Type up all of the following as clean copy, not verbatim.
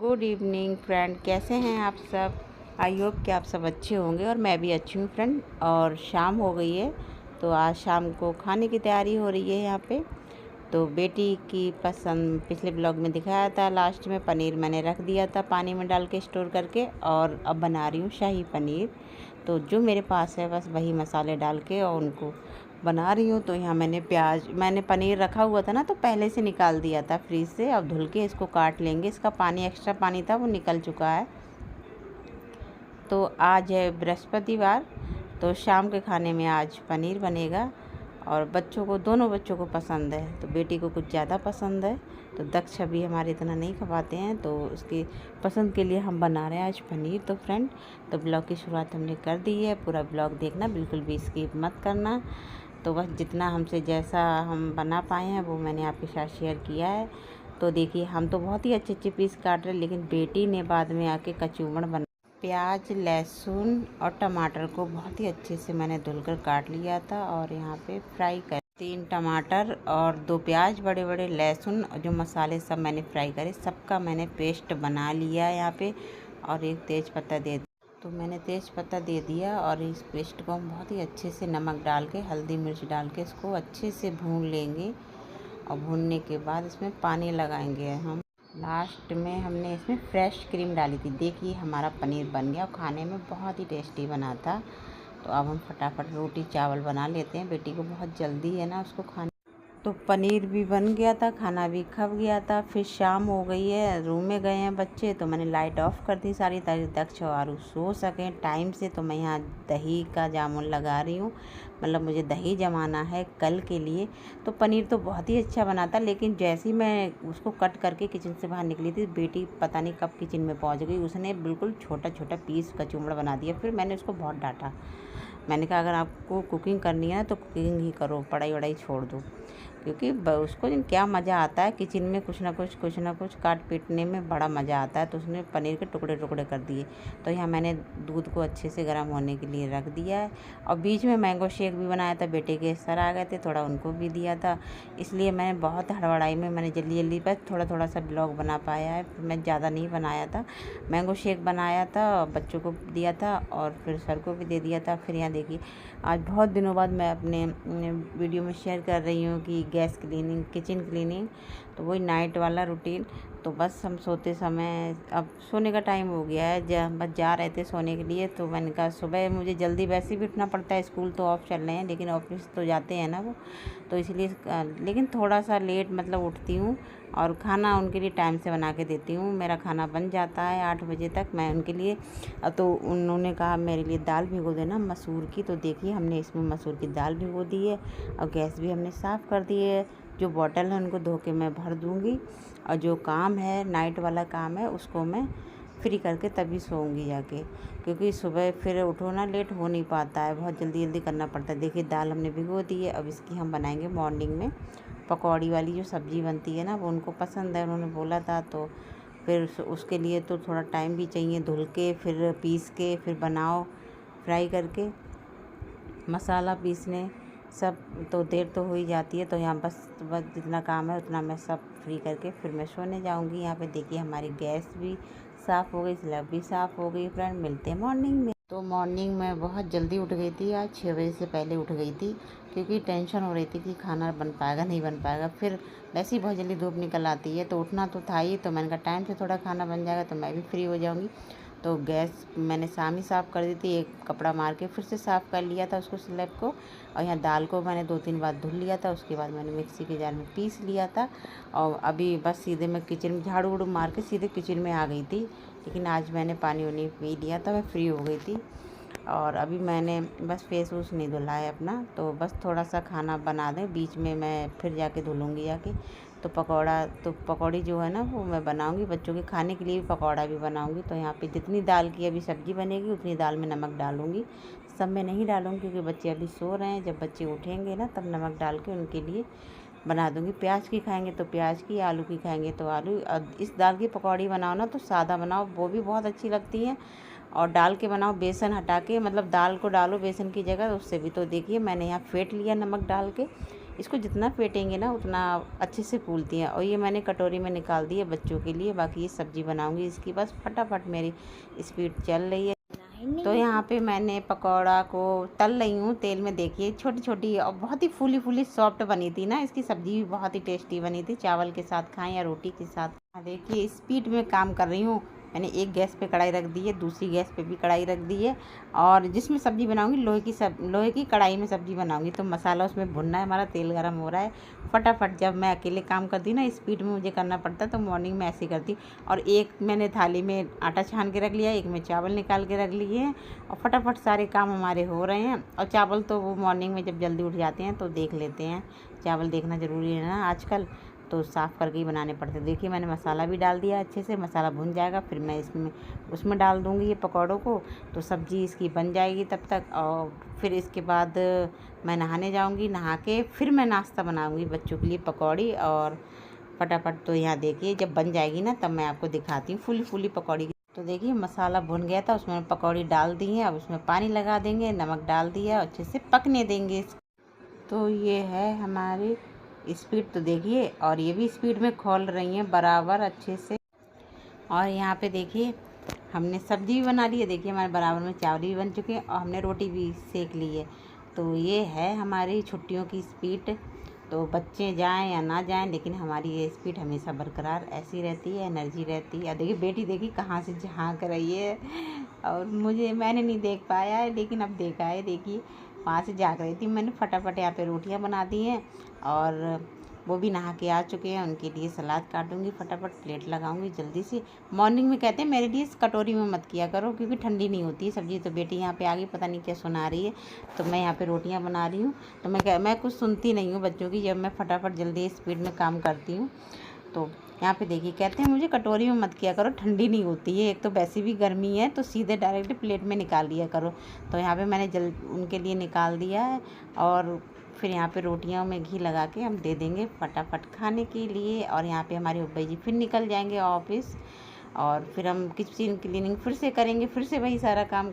Good evening friend, कैसे हैं आप सब। आई होप कि आप सब अच्छे होंगे और मैं भी अच्छी हूँ फ्रेंड। और शाम हो गई है तो आज शाम को खाने की तैयारी हो रही है यहाँ पे। तो बेटी की पसंद पिछले ब्लॉग में दिखाया था, लास्ट में पनीर मैंने रख दिया था पानी में डाल के स्टोर करके, और अब बना रही हूँ शाही पनीर। तो जो मेरे पास है बस वही मसाले डाल के और उनको बना रही हूँ। तो यहाँ मैंने पनीर रखा हुआ था ना, तो पहले से निकाल दिया था फ्रीज से। अब धुल के इसको काट लेंगे, इसका पानी एक्स्ट्रा पानी था वो निकल चुका है। तो आज है बृहस्पतिवार, तो शाम के खाने में आज पनीर बनेगा और दोनों बच्चों को पसंद है। तो बेटी को कुछ ज़्यादा पसंद है, तो दक्ष अभी हमारे इतना नहीं खवाते हैं, तो उसकी पसंद के लिए हम बना रहे हैं आज पनीर। तो फ्रेंड, तो ब्लॉग की शुरुआत हमने कर दी है, पूरा ब्लॉग देखना, बिल्कुल भी स्किप मत करना। तो बस जितना हमसे जैसा हम बना पाए हैं वो मैंने आपके साथ शेयर किया है। तो देखिए, हम तो बहुत ही अच्छे अच्छे पीस काट रहे हैं, लेकिन बेटी ने बाद में आके कचूमड़ बना। प्याज, लहसुन और टमाटर को बहुत ही अच्छे से मैंने धुलकर काट लिया था और यहाँ पे फ्राई कर 3 टमाटर और 2 प्याज बड़े बड़े, लहसुन और जो मसाले सब मैंने फ्राई करे, सबका मैंने पेस्ट बना लिया है यहाँ पे। और एक तेज पत्ता तो मैंने तेज पत्ता दे दिया और इस पेस्ट को हम बहुत ही अच्छे से नमक डाल के, हल्दी मिर्च डाल के इसको अच्छे से भून लेंगे। और भूनने के बाद इसमें पानी लगाएंगे हम। लास्ट में हमने इसमें फ्रेश क्रीम डाली थी। देखिए हमारा पनीर बन गया और खाने में बहुत ही टेस्टी बना था। तो अब हम फटाफट रोटी चावल बना लेते हैं, बेटी को बहुत जल्दी है ना उसको खाने। तो पनीर भी बन गया था, खाना भी खप गया था। फिर शाम हो गई है, रूम में गए हैं बच्चे, तो मैंने लाइट ऑफ कर दी सारी, ताकि दक्ष और आरू सो सकें टाइम से। तो मैं यहाँ दही का जामुन लगा रही हूँ, मतलब मुझे दही जमाना है कल के लिए। तो पनीर तो बहुत ही अच्छा बना था, लेकिन जैसे ही मैं उसको कट करके किचन से बाहर निकली थी, बेटी पता नहीं कब किचन में पहुँच गई, उसने बिल्कुल छोटा छोटा पीस कचूमड़ बना दिया। फिर मैंने उसको बहुत डांटा, मैंने कहा अगर आपको कुकिंग करनी है तो कुकिंग ही करो, पढ़ाई वढ़ाई छोड़ दो। क्योंकि उसको क्या मज़ा आता है किचन में, कुछ ना कुछ काट पीटने में बड़ा मज़ा आता है। तो उसने पनीर के टुकड़े टुकड़े कर दिए। तो यहाँ मैंने दूध को अच्छे से गर्म होने के लिए रख दिया है। और बीच में मैंगो शेक भी बनाया था, बेटे के सर आ गए थे, थोड़ा उनको भी दिया था। इसलिए मैंने बहुत हड़बड़ाई में मैंने जल्दी जल्दी बस थोड़ा थोड़ा सा ब्लॉग बना पाया है, मैं ज़्यादा नहीं बनाया था। मैंगो शेक बनाया था, बच्चों को दिया था और फिर सर को भी दे दिया था। फिर यहाँ देखिए, आज बहुत दिनों बाद मैं अपने वीडियो में शेयर कर रही हूँ कि गैस क्लीनिंग, किचन क्लीनिंग, तो वही नाइट वाला रूटीन। तो बस हम सोते समय, अब सोने का टाइम हो गया है, बस जा रहे थे सोने के लिए। तो मैंने कहा सुबह मुझे जल्दी वैसे भी उठना पड़ता है, स्कूल तो ऑफ चल रहे हैं, लेकिन ऑफिस तो जाते हैं ना वो, तो इसलिए लेकिन थोड़ा सा लेट मतलब उठती हूँ और खाना उनके लिए टाइम से बना के देती हूँ। मेरा खाना बन जाता है 8 बजे तक मैं उनके लिए। तो उन्होंने कहा मेरे लिए दाल भिगो देना मसूर की। तो देखिए हमने इसमें मसूर की दाल भिगो दी है और गैस भी हमने साफ़ कर दी है। जो बॉटल है उनको धो के मैं भर दूँगी, और जो काम है नाइट वाला काम है उसको मैं फ्री करके तभी सोऊंगी जाके, क्योंकि सुबह फिर उठो ना, लेट हो नहीं पाता है, बहुत जल्दी जल्दी करना पड़ता है। देखिए दाल हमने भिगो दी है, अब इसकी हम बनाएंगे मॉर्निंग में पकौड़ी वाली जो सब्ज़ी बनती है ना, वो उनको पसंद है, उन्होंने बोला था। तो फिर उसके लिए तो थोड़ा टाइम भी चाहिए, धुल के फिर पीस के फिर बनाओ, फ्राई करके मसाला पीसने सब, तो देर तो हो ही जाती है। तो यहाँ बस जितना काम है उतना मैं सब फ्री करके फिर मैं सोने जाऊँगी। यहाँ पे देखिए हमारी गैस भी साफ़ हो गई, स्लैब भी साफ़ हो गई। फ्रेंड, मिलते हैं मॉर्निंग में। तो मॉर्निंग में बहुत जल्दी उठ गई थी, आज 6 बजे से पहले उठ गई थी, क्योंकि टेंशन हो रही थी कि खाना बन पाएगा नहीं बन पाएगा। फिर वैसे ही बहुत जल्दी धूप निकल आती है, तो उठना तो था ही। तो मैंने कहा टाइम से थोड़ा खाना बन जाएगा तो मैं भी फ्री हो जाऊँगी। तो गैस मैंने शाम ही साफ़ कर दी थी, एक कपड़ा मार के फिर से साफ़ कर लिया था उसको, स्लैब को। और यहाँ दाल को मैंने 2-3 बार धुल लिया था, उसके बाद मैंने मिक्सी के जार में पीस लिया था। और अभी बस सीधे मैं किचन में झाड़ू वाड़ू मार के सीधे किचन में आ गई थी। लेकिन आज मैंने पानी वानी पी लिया था, मैं फ्री हो गई थी। और अभी मैंने बस फेस वूस नहीं धुला है अपना, तो बस थोड़ा सा खाना बना दें, बीच में मैं फिर जाके धुलूँगी जाके। तो पकौड़ी जो है ना वो मैं बनाऊँगी, बच्चों के खाने के लिए भी पकौड़ा भी बनाऊँगी। तो यहाँ पे जितनी दाल की अभी सब्ज़ी बनेगी उतनी दाल में नमक डालूँगी, सब में नहीं डालूँगी, क्योंकि बच्चे अभी सो रहे हैं। जब बच्चे उठेंगे ना तब नमक डाल के उनके लिए बना दूँगी। प्याज की खाएंगे तो प्याज की, आलू की खाएंगे तो आलू। और इस दाल की पकौड़ी बनाओ ना तो सादा बनाओ, वो भी बहुत अच्छी लगती है। और डाल के बनाओ बेसन हटा के, मतलब दाल को डालो बेसन की जगह, उससे भी। तो देखिए मैंने यहाँ फेंट लिया नमक डाल के, इसको जितना फेंटेंगे ना उतना अच्छे से फूलती हैं। और ये मैंने कटोरी में निकाल दी है बच्चों के लिए। बाकी ये सब्ज़ी बनाऊँगी इसकी, बस फटाफट मेरी स्पीड चल रही है। तो यहाँ पे मैंने पकौड़ा को तल रही हूँ तेल में। देखिए छोटी छोटी और बहुत ही फूली फूली सॉफ्ट बनी थी ना। इसकी सब्ज़ी भी बहुत ही टेस्टी बनी थी, चावल के साथ खाएं या रोटी के साथ। देखिए स्पीड में काम कर रही हूँ। मैंने एक गैस पे कढ़ाई रख दी है, दूसरी गैस पे भी कढ़ाई रख दी है। और जिसमें सब्ज़ी बनाऊंगी लोहे की कढ़ाई में सब्ज़ी बनाऊंगी। तो मसाला उसमें भुनना है, हमारा तेल गर्म हो रहा है। फटाफट जब मैं अकेले काम करती ना, स्पीड में मुझे करना पड़ता, तो मॉर्निंग में ऐसे ही करती। और एक मैंने थाली में आटा छान के रख लिया, एक में चावल निकाल के रख लिए हैं। और फटाफट सारे काम हमारे हो रहे हैं। और चावल तो वो मॉर्निंग में जब जल्दी उठ जाते हैं तो देख लेते हैं, चावल देखना ज़रूरी है ना आजकल, तो साफ़ करके ही बनाने पड़ते हैं। देखिए मैंने मसाला भी डाल दिया अच्छे से, मसाला भुन जाएगा फिर मैं उसमें डाल दूँगी ये पकौड़ों को। तो सब्ज़ी इसकी बन जाएगी तब तक। और फिर इसके बाद मैं नहाने जाऊँगी, नहा के फिर मैं नाश्ता बनाऊँगी बच्चों के लिए, पकौड़ी और फटाफट। तो यहाँ देखिए जब बन जाएगी ना तब मैं आपको दिखाती हूँ फूली फूली पकौड़ी। तो देखिए मसाला भुन गया था, उसमें पकौड़ी डाल दी है। अब उसमें पानी लगा देंगे, नमक डाल दिया, अच्छे से पकने देंगे। तो ये है हमारी स्पीड, तो देखिए। और ये भी स्पीड में खोल रही हैं बराबर अच्छे से। और यहाँ पे देखिए हमने सब्ज़ी भी बना ली है। देखिए हमारे बराबर में चावल भी बन चुके हैं और हमने रोटी भी सेक ली है। तो ये है हमारी छुट्टियों की स्पीड। तो बच्चे जाएं या ना जाएं, लेकिन हमारी ये स्पीड हमेशा बरकरार ऐसी रहती है, एनर्जी रहती है। देखिए बेटी देखिए कहाँ से झाँक रही है, और मैंने नहीं देख पाया है लेकिन अब देखा है। देखिए वहाँ से झाँक रही थी। मैंने फटाफट यहाँ पे रोटियाँ बना दी हैं और वो भी नहा के आ चुके हैं। उनके लिए सलाद काटूंगी, फटाफट प्लेट लगाऊंगी जल्दी से। मॉर्निंग में कहते हैं मेरे लिए इस कटोरी में मत किया करो क्योंकि ठंडी नहीं होती है सब्ज़ी। तो बेटी यहाँ पे आ गई, पता नहीं क्या सुना रही है। तो मैं यहाँ पे रोटियाँ बना रही हूँ। तो मैं कुछ सुनती नहीं हूँ बच्चों की, जब मैं फटाफट जल्दी स्पीड में काम करती हूँ। तो यहाँ पे देखिए कहते हैं मुझे कटोरी में मत किया करो, ठंडी नहीं होती है। एक तो वैसे भी गर्मी है, तो सीधे डायरेक्ट प्लेट में निकाल लिया करो। तो यहाँ पे मैंने उनके लिए निकाल दिया है। और फिर यहाँ पे रोटियों में घी लगा के हम दे देंगे फटाफट खाने के लिए। और यहाँ पे हमारे उब्बई जी फिर निकल जाएंगे ऑफिस, और फिर हम किचन क्लीनिंग फिर से करेंगे, फिर से वही सारा काम।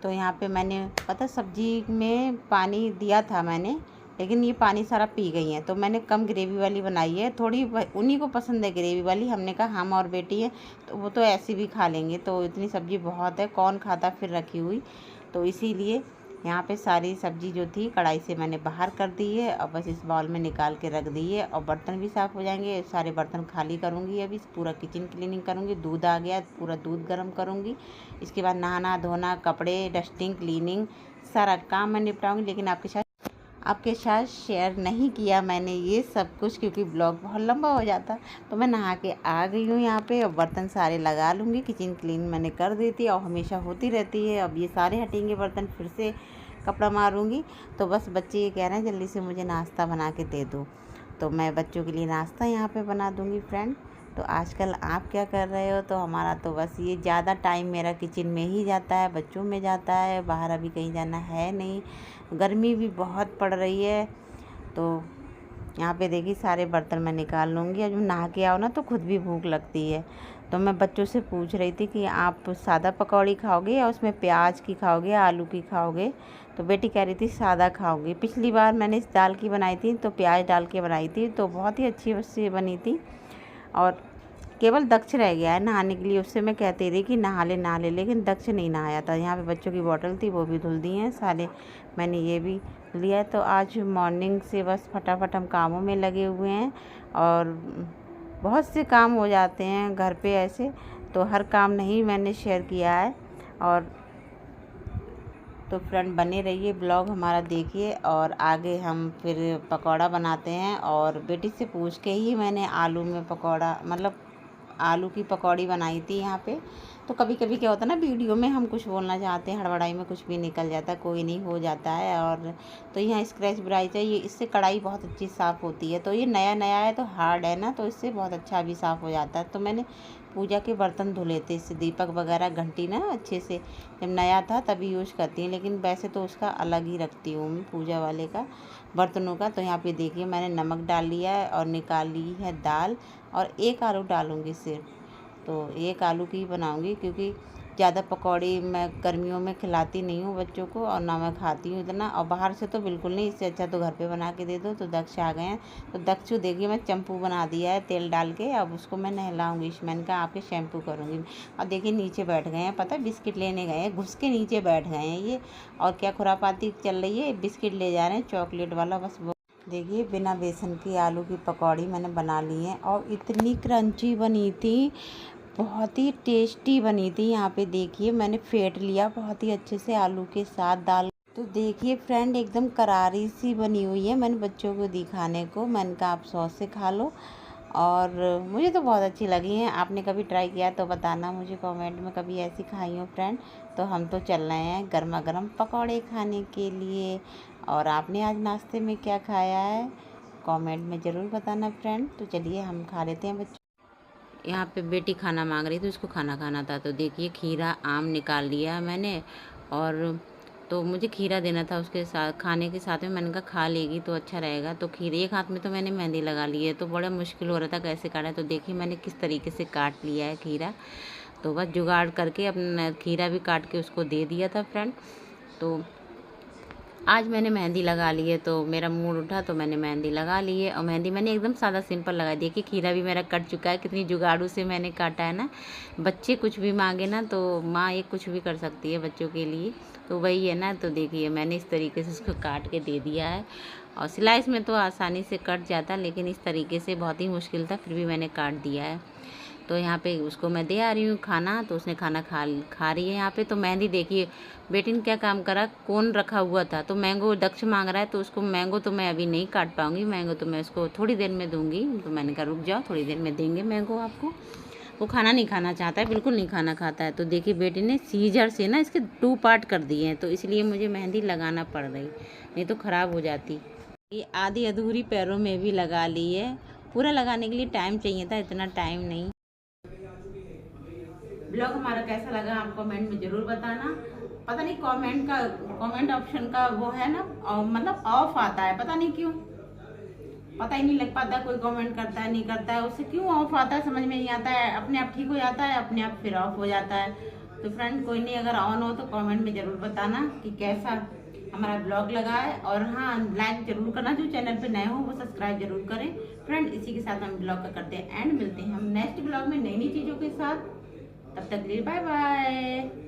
तो यहाँ पे मैंने पता सब्जी में पानी दिया था मैंने, लेकिन ये पानी सारा पी गई हैं। तो मैंने कम ग्रेवी वाली बनाई है थोड़ी, उन्हीं को पसंद है ग्रेवी वाली। हमने कहा हम और बेटी है तो वो तो ऐसे भी खा लेंगे, तो इतनी सब्ज़ी बहुत है, कौन खाता फिर रखी हुई। तो इसीलिए यहाँ पे सारी सब्ज़ी जो थी कढ़ाई से मैंने बाहर कर दी है और बस इस बाउल में निकाल के रख दी है। और बर्तन भी साफ़ हो जाएंगे, सारे बर्तन खाली करूँगी। अभी पूरा किचन क्लीनिंग करूँगी। दूध आ गया, पूरा दूध गर्म करूँगी। इसके बाद नहाना धोना, कपड़े, डस्टिंग, क्लीनिंग, सारा काम मैं निपटाऊँगी। लेकिन आपके साथ शेयर नहीं किया मैंने ये सब कुछ क्योंकि ब्लॉग बहुत लंबा हो जाता। तो मैं नहा के आ गई हूँ यहाँ पे, और बर्तन सारे लगा लूँगी। किचन क्लीन मैंने कर दी थी और हमेशा होती रहती है। अब ये सारे हटेंगे बर्तन, फिर से कपड़ा मारूँगी। तो बस बच्चे ये कह रहे हैं जल्दी से मुझे नाश्ता बना के दे दो, तो मैं बच्चों के लिए नाश्ता यहाँ पर बना दूँगी फ्रेंड। तो आजकल आप क्या कर रहे हो? तो हमारा तो बस ये ज़्यादा टाइम मेरा किचन में ही जाता है, बच्चों में जाता है, बाहर अभी कहीं जाना है नहीं। गर्मी भी बहुत पड़ रही है। तो यहाँ पे देखिए सारे बर्तन मैं निकाल लूँगी। और जब नहा के आओ ना तो खुद भी भूख लगती है। तो मैं बच्चों से पूछ रही थी कि आप सादा पकौड़ी खाओगे या उसमें प्याज की खाओगे या आलू की खाओगे? तो बेटी कह रही थी सादा खाओगी। पिछली बार मैंने इस दाल की बनाई थी तो प्याज डाल के बनाई थी, तो बहुत ही अच्छी से बनी थी। और केवल दक्ष रह गया है नहाने के लिए, उससे मैं कहती रही कि नहा ले, लेकिन दक्ष नहीं नहाया था। यहाँ पे बच्चों की बोतल थी वो भी धुल दी हैं सारे, मैंने ये भी लिया है। तो आज मॉर्निंग से बस फटाफट हम कामों में लगे हुए हैं, और बहुत से काम हो जाते हैं घर पे ऐसे, तो हर काम नहीं मैंने शेयर किया है। और तो फ्रेंड बने रहिए, ब्लॉग हमारा देखिए। और आगे हम फिर पकौड़ा बनाते हैं। और बेटी से पूछ के ही मैंने आलू में पकौड़ा, मतलब आलू की पकौड़ी बनाई थी यहाँ पे। तो कभी कभी क्या होता है ना, वीडियो में हम कुछ बोलना चाहते हैं, हड़बड़ाई में कुछ भी निकल जाता है, कोई नहीं हो जाता है। और तो यहाँ स्क्रैच ब्राइट है, ये इससे कढ़ाई बहुत अच्छी साफ़ होती है। तो ये नया नया है तो हार्ड है ना, तो इससे बहुत अच्छा भी साफ़ हो जाता है। तो मैंने पूजा के बर्तन धुले थे इससे, दीपक वगैरह घंटी ना अच्छे से, जब नया था तभी यूज़ करती हैं, लेकिन वैसे तो उसका अलग ही रखती हूँ मैं पूजा वाले का, बर्तनों का। तो यहाँ पे देखिए मैंने नमक डाल लिया है और निकाल ली है दाल, और एक आलू डालूँगी सिर्फ। तो एक आलू की बनाऊँगी क्योंकि ज़्यादा पकौड़ी मैं गर्मियों में खिलाती नहीं हूँ बच्चों को, और ना मैं खाती हूँ इतना, और बाहर से तो बिल्कुल नहीं। इससे अच्छा तो घर पे बना के दे दो। तो दक्ष आ गए हैं, तो दक्षु देखिए मैं चंपू बना दिया है तेल डाल के। अब उसको मैं नहलाऊंगी, मैंने कहा आपके शैम्पू करूँगी। और देखिए नीचे बैठ गए हैं, पता है बिस्किट लेने गए हैं, घुस के नीचे बैठ गए हैं ये। और क्या खुरापाती चल रही है, बिस्किट ले जा रहे हैं चॉकलेट वाला बस। देखिए बिना बेसन की आलू की पकौड़ी मैंने बना ली है, और इतनी क्रंची बनी थी, बहुत ही टेस्टी बनी थी। यहाँ पे देखिए मैंने फेंट लिया बहुत ही अच्छे से आलू के साथ दाल। तो देखिए फ्रेंड एकदम करारी सी बनी हुई है। मैंने बच्चों को दिखाने को मैंने कहा आप सॉस से खा लो, और मुझे तो बहुत अच्छी लगी हैं। आपने कभी ट्राई किया तो बताना मुझे कमेंट में, कभी ऐसी खाई हो फ्रेंड। तो हम तो चल रहे हैं गर्मा गर्म पकौड़े खाने के लिए। और आपने आज नाश्ते में क्या खाया है कमेंट में ज़रूर बताना फ्रेंड। तो चलिए हम खा लेते हैं बच्चों। यहाँ पे बेटी खाना मांग रही थी, उसको खाना खाना था। तो देखिए खीरा आम निकाल लिया मैंने, और तो मुझे खीरा देना था उसके साथ, खाने के साथ में। मैंने कहा खा लेगी तो अच्छा रहेगा। तो खीरे एक हाथ में तो मैंने मेहंदी लगा ली है, तो बड़ा मुश्किल हो रहा था कैसे काटा। तो देखिए मैंने किस तरीके से काट लिया है खीरा। तो बस जुगाड़ करके अपना खीरा भी काट के उसको दे दिया था फ्रेंड। तो आज मैंने मेहंदी लगा ली है, तो मेरा मूड उठा तो मैंने मेहंदी लगा ली है। और मेहंदी मैंने एकदम सादा सिंपल लगा दी कि खीरा भी मेरा कट चुका है। कितनी जुगाड़ू से मैंने काटा है ना। बच्चे कुछ भी मांगे ना तो माँ ये कुछ भी कर सकती है बच्चों के लिए, तो वही है ना। तो देखिए मैंने इस तरीके से उसको काट के दे दिया है। और स्लाइस में तो आसानी से कट जाता, लेकिन इस तरीके से बहुत ही मुश्किल था, फिर भी मैंने काट दिया है। तो यहाँ पे उसको मैं दे आ रही हूँ खाना, तो उसने खाना खा रही है यहाँ पे। तो मेहंदी देखिए बेटी ने क्या काम करा, कोन रखा हुआ था तो मैंगो दक्ष मांग रहा है, तो उसको मैंगो तो मैं अभी नहीं काट पाऊँगी, मैंगो तो मैं उसको थोड़ी देर में दूँगी। तो मैंने कहा रुक जाओ थोड़ी देर में देंगे मैंगो आपको। वो खाना नहीं खाना चाहता है, बिल्कुल नहीं खाना खाता है। तो देखिए बेटी ने सीजर से ना इसके 2 पार्ट कर दिए हैं, तो इसलिए मुझे मेहंदी लगाना पड़ रही, नहीं तो ख़राब हो जाती। ये आधी अधूरी पैरों में भी लगा ली है, पूरा लगाने के लिए टाइम चाहिए था, इतना टाइम नहीं। ब्लॉग हमारा कैसा लगा आप कमेंट में ज़रूर बताना। पता नहीं कमेंट ऑप्शन का वो है ना, मतलब ऑफ आता है, पता नहीं क्यों, पता ही नहीं लग पाता। कोई कमेंट करता है नहीं करता है, उससे क्यों ऑफ आता है समझ में नहीं आता है। अपने आप ठीक हो जाता है, अपने आप फिर ऑफ हो जाता है। तो फ्रेंड कोई नहीं, अगर ऑन हो तो कमेंट में ज़रूर बताना कि कैसा हमारा ब्लॉग लगा है। और हाँ लाइक ज़रूर करना, जो चैनल पे नए हो वो सब्सक्राइब जरूर करें फ्रेंड। इसी के साथ हम ब्लॉग का करते हैं एंड, मिलते हैं हम नेक्स्ट ब्लॉग में नई नई चीज़ों के साथ। तब तक के लिए बाय बाय।